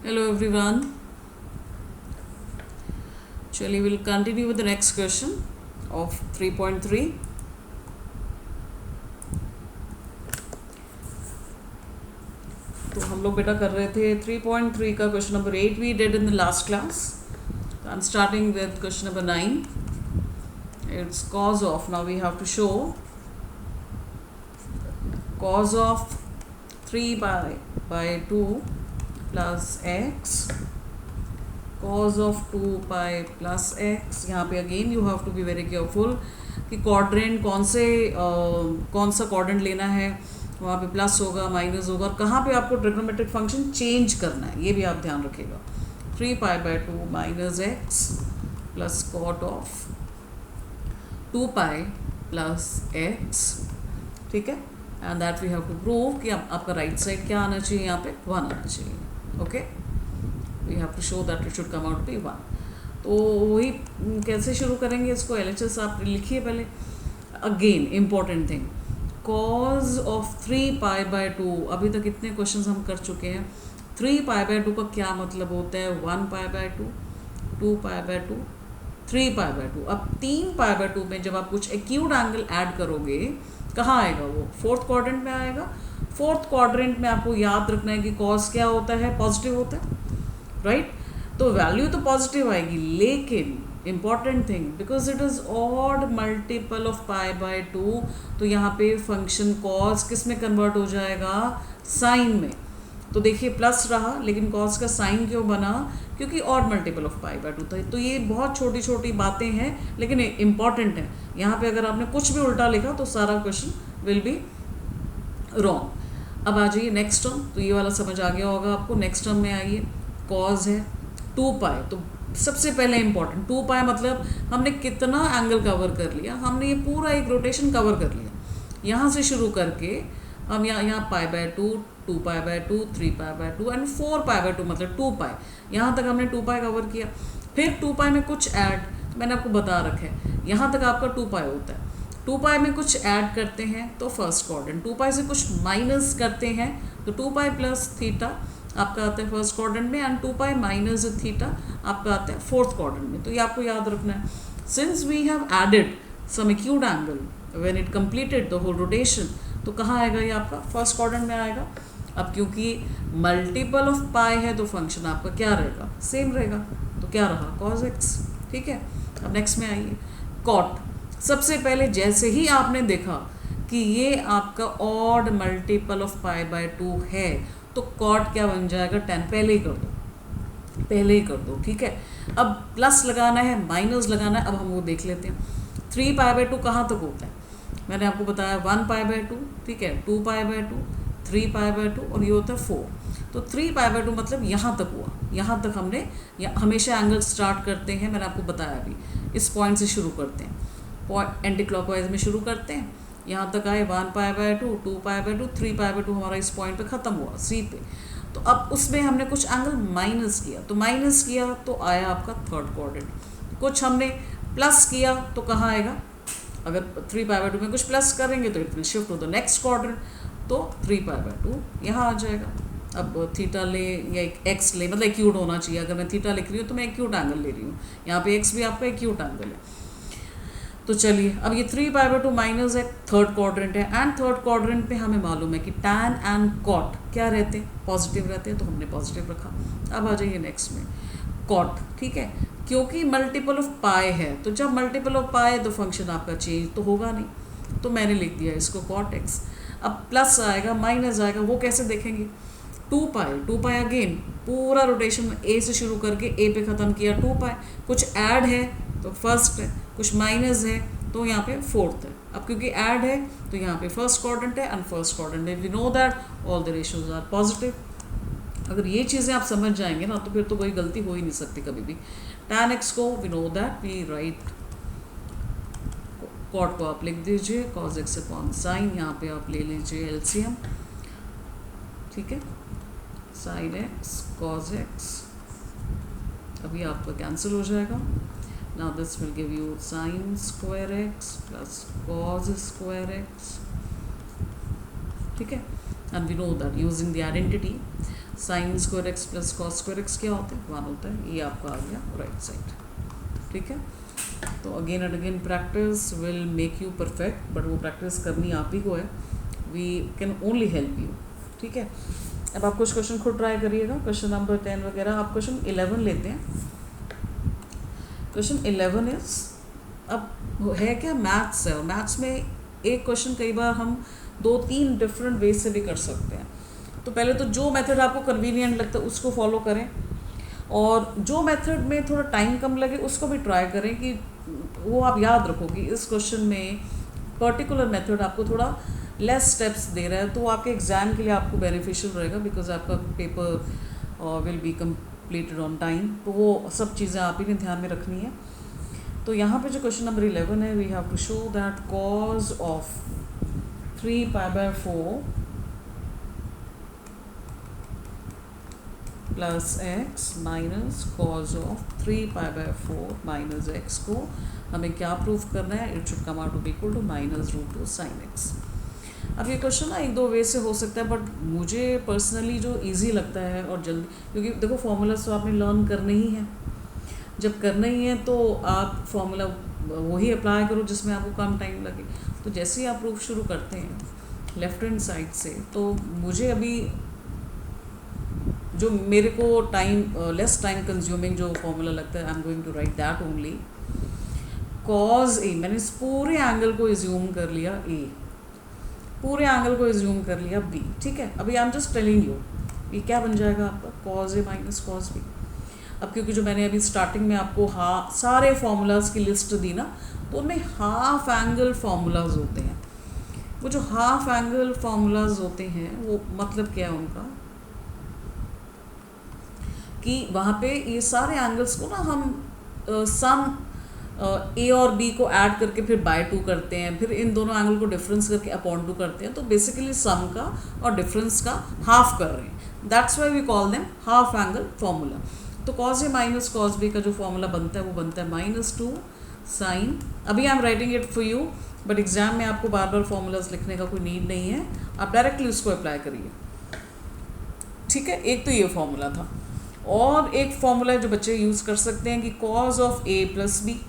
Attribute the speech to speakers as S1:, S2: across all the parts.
S1: Hello everyone. Chali will continue with the next question of 3.3. तो हम लोग बेटा कर रहे थे 3.3 का question number 8 we did in the last class. I am starting with question number 9. It's cos of, now we have to show cos of 3 by 2 plus x, cos of 2 pi plus x. यहाँ पे again you have to be very careful कि quadrant कौन सा quadrant लेना है, वहाँ पे plus होगा माइनस होगा, और कहाँ पे आपको ट्रिग्नोमेट्रिक फंक्शन चेंज करना है ये भी आप ध्यान रखिएगा. 3 pi by 2 minus x plus cot of 2 pi plus x. ठीक है, and that we have to prove कि आपका राइट साइड क्या आना चाहिए, यहाँ पे 1 आना चाहिए. Okay, we have to show that it should come out be 1. तो वही कैसे शुरू करेंगे इसको, LHS आप लिखिए पहले. Again important thing, cause of 3 pi by 2. अभी तक इतने क्वेश्चंस हम कर चुके हैं. 3 pi by 2 का क्या मतलब होता है, 1 pi by 2, 2 pi by 2, 3 pi by 2. अब 3 pi by 2 में जब आप कुछ एक्यूट एंगल ऐड करोगे, कहाँ आएगा वो, फोर्थ क्वाड्रेंट में आएगा. फोर्थ क्वाड्रेंट में आपको याद रखना है कि कॉस क्या होता है, पॉजिटिव होता है, राइट. तो वैल्यू तो पॉजिटिव आएगी, लेकिन important thing, because it is odd multiple of pi by 2, तो यहाँ पे फंक्शन कॉस किस में कन्वर्ट हो जाएगा, साइन में. तो देखिए प्लस रहा, लेकिन कॉस का साइन क्यों बना, क्योंकि odd multiple of pi by 2 था. तो ये बहुत छोटी छोटी बातें हैं, लेकिन इंपॉर्टेंट है. यहाँ पे अगर आपने कुछ भी उल्टा लिखा तो सारा क्वेश्चन विल बी रॉन्ग. अब आ जाइए नेक्स्ट टर्म. तो ये वाला समझ आ गया होगा आपको. नेक्स्ट टर्म में आइए, कॉज है 2 पाई. तो सबसे पहले इंपॉर्टेंट, 2 पाई मतलब हमने कितना एंगल कवर कर लिया, हमने ये पूरा एक रोटेशन कवर कर लिया. यहाँ से शुरू करके हम यहाँ pi by 2, 2 pi by 2, 3 pi by 2 and 4 pi by 2 मतलब 2 पाई. यहाँ तक हमने 2 पाई कवर किया. फिर 2 पाई में कुछ ऐड, मैंने आपको बता रखा है, यहाँ तक आपका 2 पाई होता है. 2 पाई में कुछ ऐड करते हैं तो फर्स्ट क्वाड्रेंट, 2 पाई से कुछ माइनस करते हैं तो 2 पाई प्लस थीटा आपका आता है फर्स्ट क्वाड्रेंट में, एंड 2 पाई माइनस थीटा आपका आता है फोर्थ क्वाड्रेंट में. तो ये आपको याद रखना है. Since we have added some acute angle when it completed the whole rotation, तो कहाँ आएगा ये आपका, फर्स्ट क्वाड्रेंट में आएगा. अब क्योंकि मल्टीपल ऑफ पाई है तो फंक्शन आपका क्या रहेगा, सेम रहेगा. तो क्या रहा, कॉस एक्स. ठीक है, अब नेक्स्ट में आइए, कॉट. सबसे पहले जैसे ही आपने देखा कि ये आपका odd multiple of pi by 2 है, तो कॉट क्या बन जाएगा, 10. पहले ही कर दो, पहले ही कर दो. ठीक है, अब प्लस लगाना है, माइनस लगाना है, अब हम वो देख लेते हैं. 3 पाई बाय 2 कहाँ तक होता है, मैंने आपको बताया 1 पाई बाय 2. ठीक है, 2 पाई बाय 2, 3 पाई बाय 2, और ये होता है 4. तो 3 पाई बाय 2 मतलब यहाँ तक हुआ. यहाँ तक हमने हमेशा एंगल स्टार्ट करते हैं, मैंने आपको बताया अभी, इस पॉइंट से शुरू करते हैं, पॉइंट एंटी क्लॉकवाइज में शुरू करते हैं. यहाँ तक आए 1 pi by 2, 2 pi by 2, 3 pi by 2, हमारा इस पॉइंट पे ख़त्म हुआ, सी पे. तो अब उसमें हमने कुछ एंगल माइनस किया, तो माइनस किया तो आया आपका थर्ड क्वाड्रेंट. कुछ हमने प्लस किया तो कहाँ आएगा, अगर 3 पाई बाय 2 में कुछ प्लस करेंगे तो it will shift to the next quadrant, तो 3 पाई बाय 2 यहाँ आ जाएगा. अब थीटा ले या एक्स ले, मतलब एक्यूट होना चाहिए. अगर मैं थीटा लिख रही हूँ तो मैं एक्यूट एंगल ले रही हूँ, यहाँ पे एक्स भी आपका एक्यूट एंगल है. तो चलिए, अब ये 3 पाई बाय 2 माइनस है, थर्ड क्वाड्रेंट है, एंड थर्ड क्वाड्रेंट पे हमें मालूम है कि टैन एंड कॉट क्या रहते हैं, पॉजिटिव रहते हैं, तो हमने पॉजिटिव रखा. अब आ जाइए नेक्स्ट में, कॉट. ठीक है, क्योंकि मल्टीपल ऑफ पाई है, तो जब मल्टीपल ऑफ पाई है तो फंक्शन आपका चेंज तो होगा नहीं, तो मैंने लिख दिया इसको कॉट एक्स. अब प्लस आएगा, माइनस आएगा, वो कैसे देखेंगे, 2 पाई अगेन पूरा रोटेशन ए से शुरू करके ए पे ख़त्म किया. 2 पाई कुछ ऐड है तो फर्स्ट है, कुछ माइनस है तो यहाँ पे फोर्थ है. अब क्योंकि ऐड है तो यहाँ पे फर्स्ट क्वाड्रेंट है एंड फर्स्ट क्वाड्रेंट है. We know that all the ratios are positive. अगर ये चीज़ें आप समझ जाएंगे ना, तो फिर तो कोई गलती हो ही नहीं सकती कभी भी. tan x को we know that, we write, cot को आप लिख दीजिए cos x अपॉन साइन, यहाँ पे आप ले लीजिए एलसीएम. ठीक है, साइन एक्स cos x, अभी आपका कैंसिल हो जाएगा. Now this will give you sin square x plus cos square x. ठीक है, and we know that using the identity sine square x plus cos square x क्या होता है, 1 होता है। ये आपका आ गया राइट साइड। ठीक है, तो again and again practice will make you perfect, but वो प्रैक्टिस करनी आप ही को है, we can only help you. ठीक है, अब आप कुछ क्वेश्चन खुद ट्राई करिएगा, क्वेश्चन नंबर 10 वगैरह। आप क्वेश्चन 11 लेते हैं। क्वेश्चन 11 इज, अब है क्या, मैथ्स है, और मैथ्स में एक क्वेश्चन कई बार हम 2-3 डिफरेंट वे से भी कर सकते हैं। तो पहले तो जो मेथड आपको कन्वीनियंट लगता है उसको फॉलो करें, और जो मेथड में थोड़ा टाइम कम लगे उसको भी ट्राई करें, कि वो आप याद रखो कि इस क्वेश्चन में पर्टिकुलर मेथड आपको थोड़ा लेस स्टेप्स दे रहा है, तो आपके एग्ज़ाम के लिए आपको बेनिफिशियल रहेगा, बिकॉज आपका paper will be completed on time. तो वो सब चीज़ें आप ही ने ध्यान में रखनी है। तो यहाँ पे जो क्वेश्चन नंबर 11 है, we have to show that cos of 3π/4 plus X minus cos of 3π/4 minus X को हमें क्या प्रूफ करना है, it should come out to be equal to -√2 sin x। अब ये क्वेश्चन ना 1-2 वे से हो सकता है, बट मुझे पर्सनली जो इजी लगता है और जल्दी, क्योंकि देखो फॉर्मूलाज तो आपने लर्न करने ही है, जब करना ही है तो आप फॉर्मूला वही अप्लाई करो जिसमें आपको कम टाइम लगे। तो जैसे ही आप प्रूफ शुरू करते हैं लेफ्ट हैंड साइड से, तो मुझे अभी जो मेरे को लेस टाइम कंज्यूमिंग जो फॉर्मूला लगता है, I am going to write that only. Cos A, मैंने इस पूरे एंगल को एज्यूम कर लिया ए, पूरे एंगल को एज्यूम कर लिया बी। ठीक है, अभी I am just telling you ये क्या बन जाएगा आपका, cause a minus cos B. अब क्योंकि जो मैंने अभी स्टार्टिंग में आपको सारे फार्मूलाज की लिस्ट दी ना, तो उनमें हाफ एंगल फार्मूलाज होते हैं। वो जो हाफ एंगल फार्मूलाज होते हैं वो मतलब क्या है उनका, कि वहाँ पे ये सारे एंगल्स को ना हम सम ए और बी को ऐड करके फिर बाय 2 करते हैं, फिर इन दोनों एंगल को डिफरेंस करके अपॉन 2 करते हैं। तो बेसिकली सम का और डिफरेंस का हाफ कर रहे हैं, that's why we call them half angle formula. तो cos a minus cos b का जो फॉर्मूला बनता है वो बनता है -2 साइन, अभी आई am writing it for you, but exam में आपको बार बार फॉर्मूलाज लिखने का कोई नीड नहीं है, आप डायरेक्टली उसको अप्लाई करिए। ठीक है, एक तो ये फॉर्मूला था, और एक फॉर्मूला जो बच्चे यूज़ कर सकते हैं कि cos of a plus b.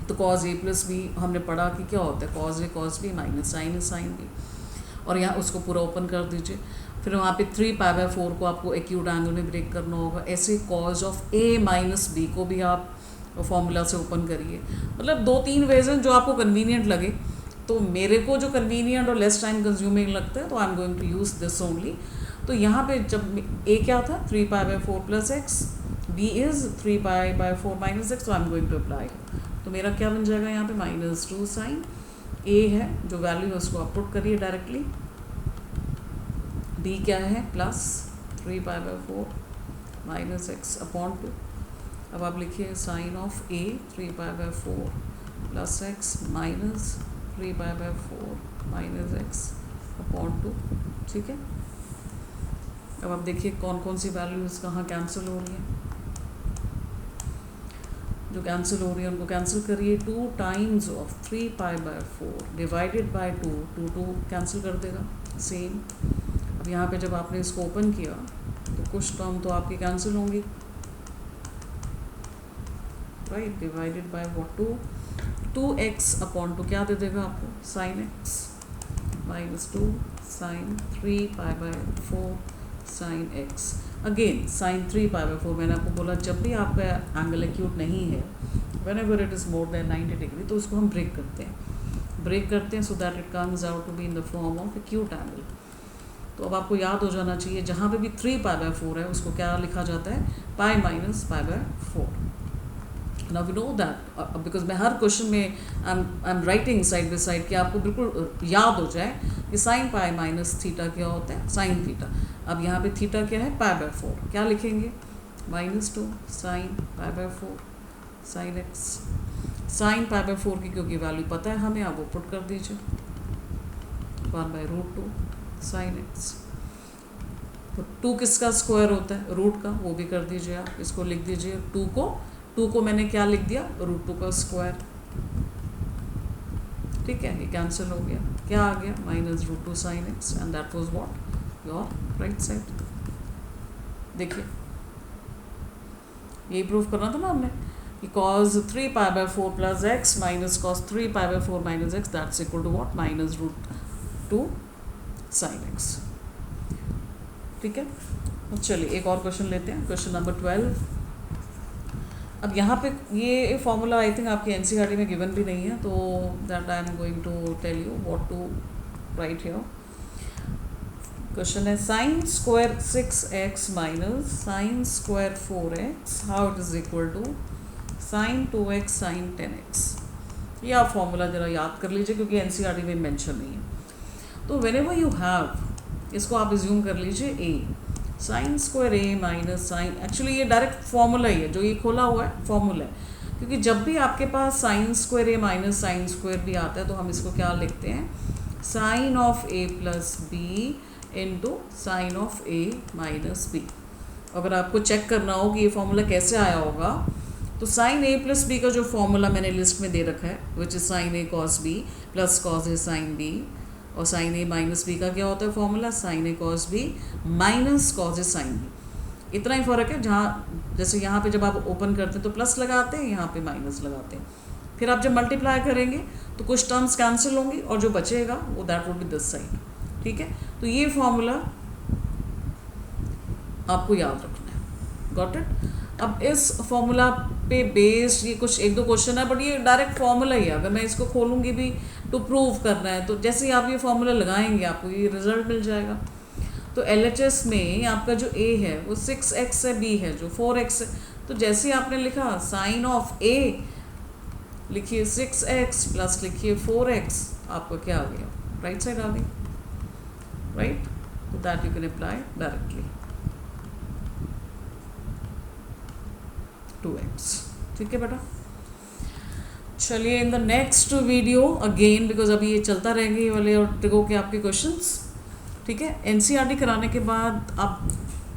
S1: तो कॉज ए प्लस बी हमने पढ़ा कि क्या होता है, cos a cos b minus sine a sine b, और यहाँ उसको पूरा ओपन कर दीजिए। फिर वहाँ पे 3π/4 को आपको एक्यूट एंगल में ब्रेक करना होगा। ऐसे cos of a minus b को भी आप फॉर्मूला से ओपन करिए। मतलब 2-3 वेज हैं जो आपको कन्वीनियंट लगे। तो मेरे को जो कन्वीनियंट और लेस टाइम कंज्यूमिंग लगता है, तो I am going to use this only. तो यहाँ पे जब ए क्या था 3π/4 plus X, B is 3π/4 minus X, तो I am going to apply. तो मेरा क्या बन जाएगा यहाँ पे -2 साइन, ए है जो वैल्यू है उसको आप पुट करिए डायरेक्टली, बी क्या है प्लस 3π/4 माइनस एक्स अपॉन 2। अब आप लिखिए sine of A 3π/4 plus X minus 3π/4 minus X upon 2। ठीक है, अब आप देखिए कौन कौन सी वैल्यूज़ कहाँ कैंसिल हो रही हैं। जो कैंसिल हो रही है उनको कैंसिल करिए। 2 times of 3π/4 divided by 2 cancel कर देगा सेम। अब यहाँ पे जब आपने इसको ओपन किया तो कुछ टर्म तो आपकी कैंसिल होंगी, right. Divided by what 2x upon 2 क्या दे देगा आपको, sine X -2 sine 3π/4 sine X. Again sine 3π/4, मैंने आपको बोला जब भी आपका एंगल एक्यूट नहीं है, whenever it is more than 90 degree, तो उसको हम ब्रेक करते हैं so that it comes out to be in the form of acute angle. तो अब आपको याद हो जाना चाहिए जहाँ पे भी 3π/4 है उसको क्या लिखा जाता है, pi minus π/4। Now we know that, because मैं हर क्वेश्चन में I am writing side by side कि आपको बिल्कुल याद हो जाए कि साइन पाई माइनस थीटा क्या होता है, साइन थीटा। अब यहाँ पे थीटा क्या है, π/4, क्या लिखेंगे -2 साइन π/4 साइन एक्स। साइन π/4 की क्योंकि वैल्यू पता है हमें, आप वो पुट कर दीजिए 1/√2 साइन एक्स। तो 2 किसका स्क्वायर होता है, रूट का, वो भी कर दीजिए आप। इसको लिख दीजिए 2 को मैंने क्या लिख दिया, √2 का स्क्वायर। ठीक है, ये कैंसिल हो गया, क्या आ गया -√2 sine x, and that was what your right side. देखिए यही प्रूव करना था ना हमने कि cos 3 pi by 4 plus x minus cos 3 pi by 4 minus x that's equal to what? minus root 2 sin x. ठीक है, तो चलिए एक और क्वेश्चन लेते हैं, क्वेश्चन नंबर 12. अब यहाँ पे ये फॉर्मूला आई थिंक आपकी एनसीईआरटी में गिवन भी नहीं है, तो that I am going to tell you what to write here. Question है sine square 6x minus sine square 4x how it is equal to sine 2x sine 10x. ये आप formula ज़रा याद कर लीजिए क्योंकि एनसीईआरटी में मेंशन नहीं है. तो व्हेनेवर यू हैव, इसको आप एज्यूम कर लीजिए a sine square a minus sine, actually ये डायरेक्ट फॉर्मूला ही है जो ये खोला हुआ है फॉर्मूला है, क्योंकि जब भी आपके पास sine square a minus sine square b आता है तो हम इसको क्या लिखते हैं, sine of a plus B into sine of a minus B. अगर आपको चेक करना हो कि ये फॉर्मूला कैसे आया होगा, तो साइन a प्लस बी का जो फॉर्मूला मैंने लिस्ट में दे रखा है which is sine a cos b plus cos a sine b, और साइन a माइनस बी का क्या होता है formula, sine a cos b minus cos a sine b. इतना ही फ़र्क है, जहाँ जैसे यहाँ पे जब आप ओपन करते हैं तो प्लस लगाते हैं, यहाँ पे माइनस लगाते हैं. फिर आप जब मल्टीप्लाई करेंगे तो कुछ टर्म्स कैंसिल होंगी और जो बचेगा वो that would be this side. ठीक है, तो ये फॉर्मूला आपको याद रखना है. Got it. अब इस फॉर्मूला पे बेस्ड ये कुछ एक दो क्वेश्चन है, बट ये डायरेक्ट फॉर्मूला ही है. अगर मैं इसको खोलूँगी भी टू प्रूव करना है, तो जैसे ही आप ये फॉर्मूला लगाएंगे आपको ये रिजल्ट मिल जाएगा. तो LHS में आपका जो A है वो 6x है, B है जो 4x है. तो जैसे ही आपने लिखा साइन ऑफ A लिखिए 6x प्लस लिखिए 4x, आपका क्या आ गया, राइट साइड आ गई, राइट. तो that you can apply directly 2x. ठीक है बेटा. चलिए in the next video again, because अभी ये चलता रहेंगे ये वाले और ट्रिगो के आपके क्वेश्चंस. ठीक है, एनसीईआरटी कराने के बाद आप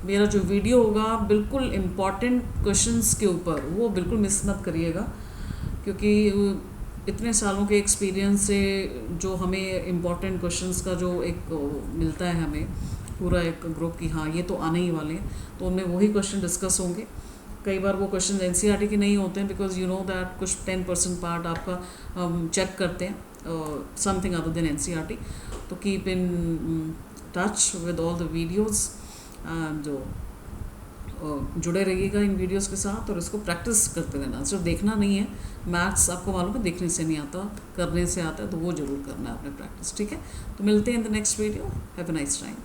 S1: मेरा जो वीडियो होगा बिल्कुल इम्पॉर्टेंट क्वेश्चंस के ऊपर, वो बिल्कुल मिस मत करिएगा, क्योंकि इतने सालों के एक्सपीरियंस से जो हमें इम्पॉर्टेंट क्वेश्चंस का जो एक मिलता है हमें पूरा एक ग्रुप की, हाँ ये तो आने ही वाले हैं, तो उनमें वही क्वेश्चन डिस्कस होंगे. कई बार वो क्वेश्चन एनसीईआरटी के नहीं होते हैं, बिकॉज यू नो दैट कुछ 10% पार्ट आपका चेक करते हैं समथिंग अदर देन एनसीईआरटी. तो keep in touch with all the videos, जो जुड़े रहिएगा इन वीडियोस के साथ, और इसको प्रैक्टिस करते रहना. सिर्फ देखना नहीं है, मैथ्स आपको मालूम है देखने से नहीं आता, करने से आता है, तो वो ज़रूर करना है आपने प्रैक्टिस. ठीक है, तो मिलते हैं in the next video. Have a nice time.